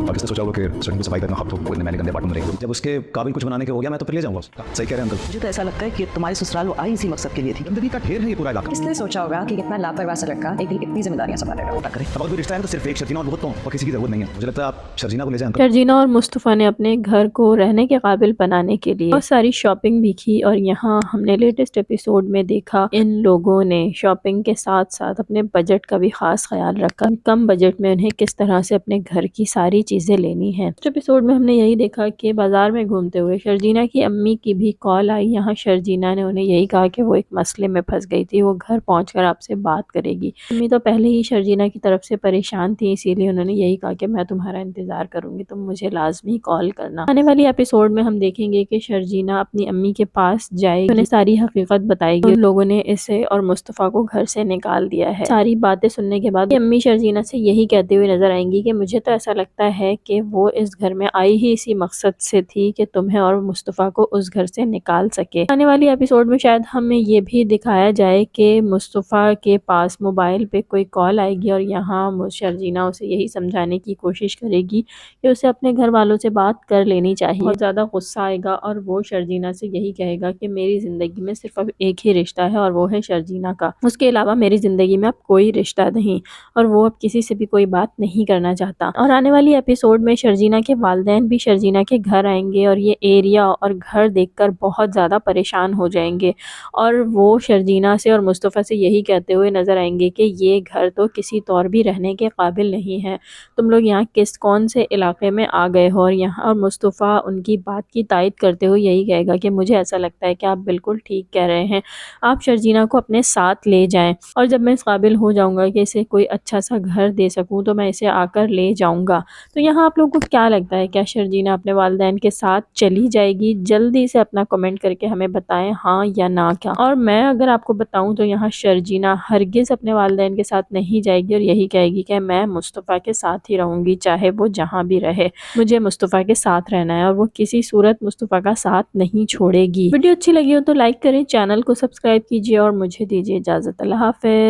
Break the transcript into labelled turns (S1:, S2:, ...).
S1: اور کس نے سوچا ہوگا کہ ریسٹورینٹ کی صفائی کرنا خود تو وہ اتنے گندے اپارٹمنٹ میں رہے گی. جب اس کے قابل کچھ بنانے کے ہو گیا میں تو پھر لے جاؤں گا. صحیح کہہ رہے ہیں انکل.
S2: مجھے تو ایسا لگتا ہے کہ تمہاری سسرال وہ آئی اسی مقصد کے لیے تھی.
S1: گندگی کا ڈھیر ہے یہ پورا علاقہ.
S2: اس نے سوچا ہوگا کہ کتنا لاپرواہ سا لڑکا ایک دن اتنی ذمہ داریاں سنبھالے گا. پتا کرے
S1: اب اگر کوئی رشتہ ہے تو صرف ایک شرجینہ اور بہت تو اور کسی کی ضرورت نہیں ہے. مجھے لگتا ہے آپ شرجینہ کو لے جائیں.
S3: شرجینہ اور مصطفیٰ نے اپنے گھر کو رہنے کے قابل بنانے کے لیے بہت ساری شاپنگ بھی کی، اور یہاں ہم نے لیٹسٹ ایپیسوڈ میں دیکھا ان لوگوں نے شاپنگ کے ساتھ ساتھ اپنے بجٹ کا بھی خاص خیال رکھا، کم بجٹ میں انہیں کس طرح سے اپنے گھر کی ساری چیزیں لینی ہیں. اس ایپیسوڈ میں ہم نے یہی دیکھا کہ بازار میں گھومتے ہوئے شرجینہ کی امی کی بھی کال آئی. یہاں شرجینہ نے انہیں یہی کہا کہ وہ ایک مسئلے میں پھنس گئی تھی، وہ گھر پہنچ کر آپ سے بات کرے گی. امی تو پہلے ہی شرجینہ کی طرف سے پریشان تھی، اسی لیے انہوں نے یہی کہا کہ میں تمہارا انتظار کروں گی، تم مجھے لازمی کال کرنا. آنے والی ایپیسوڈ میں ہم دیکھیں گے کہ شرجینہ اپنی امی کے پاس جائے گی، انہیں ساری حقیقت بتائے گی. ان لوگوں نے اسے اور مصطفیٰ کو گھر سے نکال دیا ہے. ساری باتیں سننے کے بعد امی شرجینہ سے یہی کہتے ہوئے نظر آئیں گی کہ مجھے تو ایسا لگتا ہے کہ وہ اس گھر میں آئی ہی اسی مقصد سے تھی کہ تمہیں اور مصطفیٰ کو اس گھر سے نکال سکے. آنے والی ایپیسوڈ میں شاید ہمیں یہ بھی دکھایا جائے کہ مصطفیٰ کے پاس موبائل پہ کوئی کال آئے گی اور یہاں شرجینہ اسے یہی سمجھانے کی کوشش کرے گی کہ اسے اپنے گھر والوں سے بات کر لینی چاہیے. بہت زیادہ غصہ آئے گا اور وہ شرجینہ سے یہی کہے گا کہ میری زندگی میں صرف اب ایک ہی رشتہ ہے اور وہ ہے شرجینہ کا، اس کے علاوہ میری زندگی میں اب کوئی رشتہ نہیں، اور وہ اب کسی سے بھی کوئی بات نہیں کرنا چاہتا. اور آنے والی ایپیسوڈ میں شرجینہ کے والدین بھی شرجینہ کے گھر آئیں گے اور یہ ایریا اور گھر دیکھ کر بہت زیادہ پریشان ہو جائیں گے، اور وہ شرجینہ سے اور مصطفیٰ سے یہی کہتے ہوئے نظر آئیں گے کہ یہ گھر تو کسی طور بھی رہنے کے قابل نہیں ہے، تم لوگ یہاں کون سے علاقے میں آ گئے ہو. اور یہاں مصطفیٰ ان کی بات کی تائید کرتے ہوئے یہی کہے گا کہ مجھے ایسا لگتا ہے کہ آپ بالکل ٹھیک کہہ رہے ہیں، آپ شرجینہ کو اپنے ساتھ لے جائیں، اور جب میں اس قابل ہو جاؤں گا کہ اسے کوئی اچھا سا گھر دے سکوں تو میں اسے آ کر لے جاؤں گا. تو یہاں آپ لوگوں کو کیا لگتا ہے، کیا شرجینہ اپنے والدین کے ساتھ چلی جائے گی؟ جلدی سے اپنا کمنٹ کر کے ہمیں بتائیں ہاں یا نہ. کیا اور میں اگر آپ کو بتاؤں تو یہاں شرجینہ ہرگز اپنے والدین کے ساتھ نہیں جائے گی اور یہی کہے گی کہ میں مصطفیٰ کے ساتھ ہی رہوں گی، چاہے وہ جہاں بھی رہے، مجھے مصطفیٰ کے ساتھ رہنا ہے، اور وہ کسی صورت مصطفیٰ کا ساتھ نہیں چھوڑے گی. ویڈیو اچھی لگی ہو تو لائک کریں، چینل کو سبسکرائب کیجیے اور مجھے دیجیے اجازت. اللہ حافظ.